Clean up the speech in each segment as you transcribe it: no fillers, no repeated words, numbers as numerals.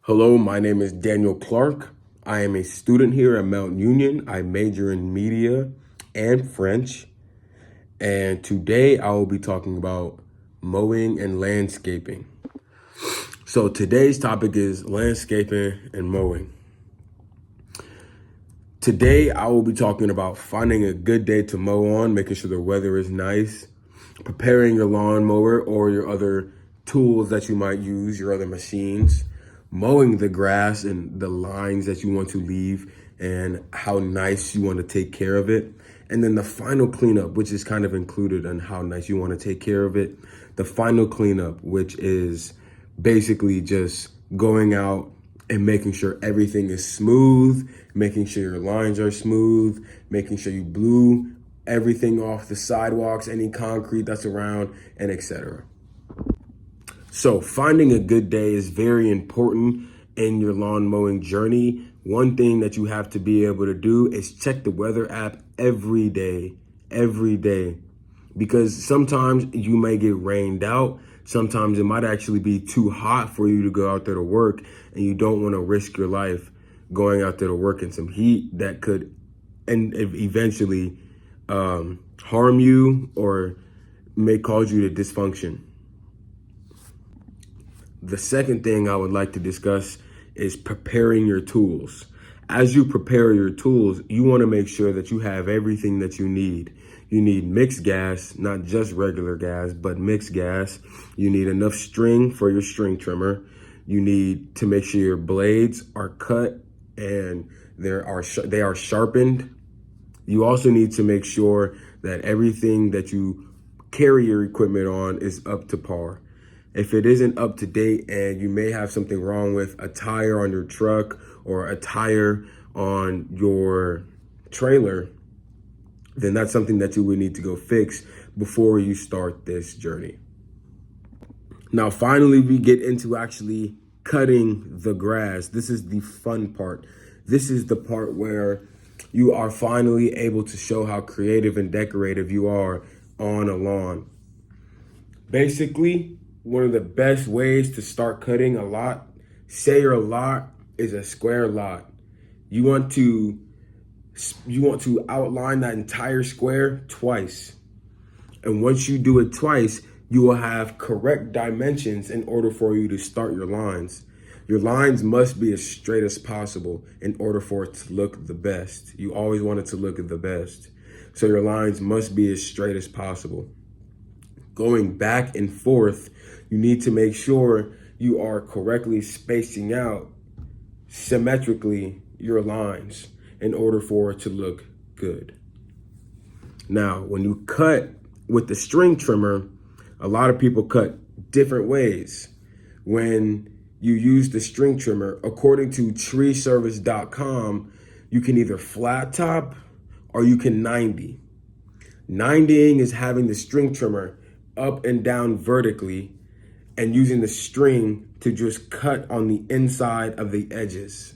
Hello, my name is Daniel Clark. I am a student here at Mount Union. I major in media and French. And today I will be talking about mowing and landscaping. So today's topic is landscaping and mowing. Today I will be talking about finding a good day to mow on, making sure the weather is nice, preparing your lawnmower or your other tools that you might use, your other machines, mowing the grass and the lines that you want to leave and how nice you want to take care of it. And then the final cleanup, which is kind of included in how nice you want to take care of it. The final cleanup, which is basically just going out and making sure everything is smooth, making sure your lines are smooth, making sure you blew everything off the sidewalks, any concrete that's around, and etc. So finding a good day is very important in your lawn mowing journey. One thing that you have to be able to do is check the weather app every day, because sometimes you may get rained out. Sometimes it might actually be too hot for you to go out there to work, and you don't want to risk your life going out there to work in some heat that could and eventually harm you or may cause you to dysfunction. The second thing I would like to discuss is preparing your tools. As you prepare your tools, you want to make sure that you have everything that you need. You need mixed gas, not just regular gas, but mixed gas. You need enough string for your string trimmer. You need to make sure your blades are cut and they are sharpened. You also need to make sure that everything that you carry your equipment on is up to par. If it isn't up to date and you may have something wrong with a tire on your truck or a tire on your trailer, then that's something that you would need to go fix before you start this journey. Now, finally, we get into actually cutting the grass. This is the fun part. This is the part where you are finally able to show how creative and decorative you are on a lawn. Basically, one of the best ways to start cutting a lot, say your lot is a square lot. You want to outline that entire square twice. And once you do it twice, you will have correct dimensions in order for you to start your lines. Your lines must be as straight as possible in order for it to look the best. You always want it to look the best. So your lines must be as straight as possible. Going back and forth, you need to make sure you are correctly spacing out symmetrically your lines in order for it to look good. Now, when you cut with the string trimmer, a lot of people cut different ways. When you use the string trimmer, according to treeservice.com, you can either flat top or you can 90. 90ing is having the string trimmer up and down vertically and using the string to just cut on the inside of the edges.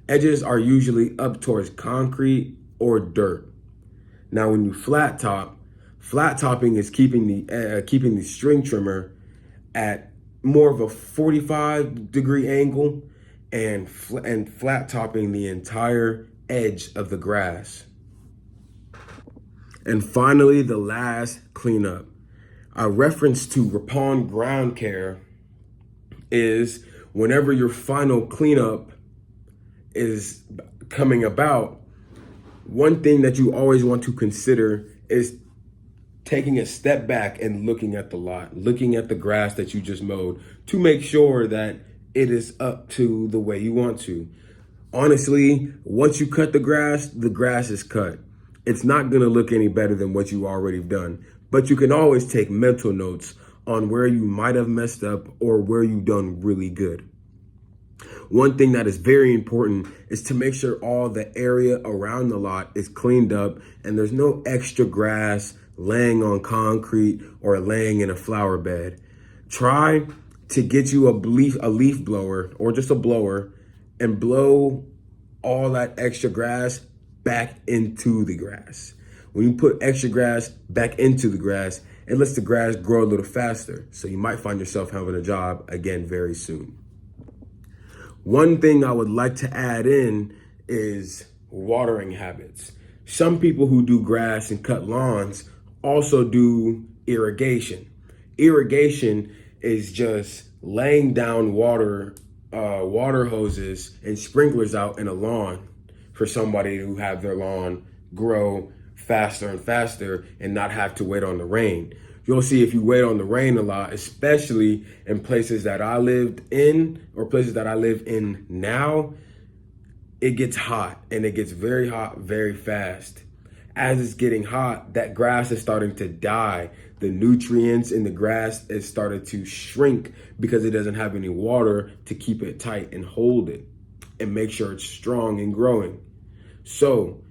Edges are usually up towards concrete or dirt. Now, when you flat topping is keeping the string trimmer at more of a 45-degree angle and flat topping the entire edge of the grass. And finally, the last cleanup. A reference to Ripon ground care is whenever your final cleanup is coming about, one thing that you always want to consider is taking a step back and looking at the lot, looking at the grass that you just mowed to make sure that it is up to the way you want to. Honestly, once you cut the grass is cut. It's not gonna look any better than what you already done, but you can always take mental notes on where you might have messed up or where you've done really good. One thing that is very important is to make sure all the area around the lot is cleaned up and there's no extra grass laying on concrete or laying in a flower bed. Try to get you a leaf blower or just a blower and blow all that extra grass back into the grass. When you put extra grass back into the grass, it lets the grass grow a little faster. So you might find yourself having a job again very soon. One thing I would like to add in is watering habits. Some people who do grass and cut lawns also do irrigation. Irrigation is just laying down water hoses and sprinklers out in a lawn for somebody who have their lawn grow faster and faster and not have to wait on the rain. You'll see if you wait on the rain a lot, especially in places that I lived in or places that I live in now, it gets hot and it gets very hot very fast. As it's getting hot, that grass is starting to die. The nutrients in the grass is started to shrink because it doesn't have any water to keep it tight and hold it and make sure it's strong and growing. So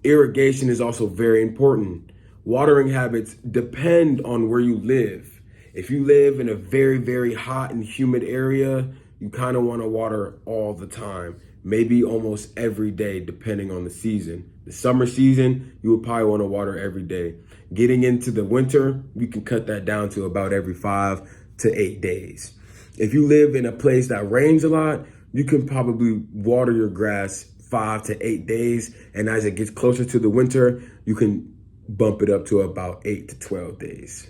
irrigation is also very important. Watering habits depend on where you live. If you live in a very, very hot and humid area, you kind of want to water all the time, maybe almost every day, depending on the season. The summer season, you would probably want to water every day. Getting into the winter, you can cut that down to about every 5 to 8 days. If you live in a place that rains a lot, you can probably water your grass 5 to 8 days. And as it gets closer to the winter, you can bump it up to about 8 to 12 days.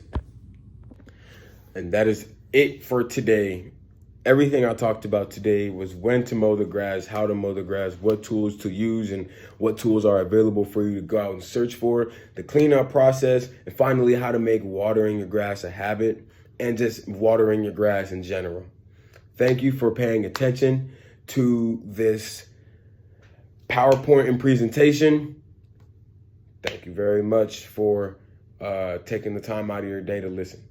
And that is it for today. Everything I talked about today was when to mow the grass, how to mow the grass, what tools to use, and what tools are available for you to go out and search for, the cleanup process, and finally how to make watering your grass a habit and just watering your grass in general. Thank you for paying attention to this PowerPoint and presentation. Thank you very much for taking the time out of your day to listen.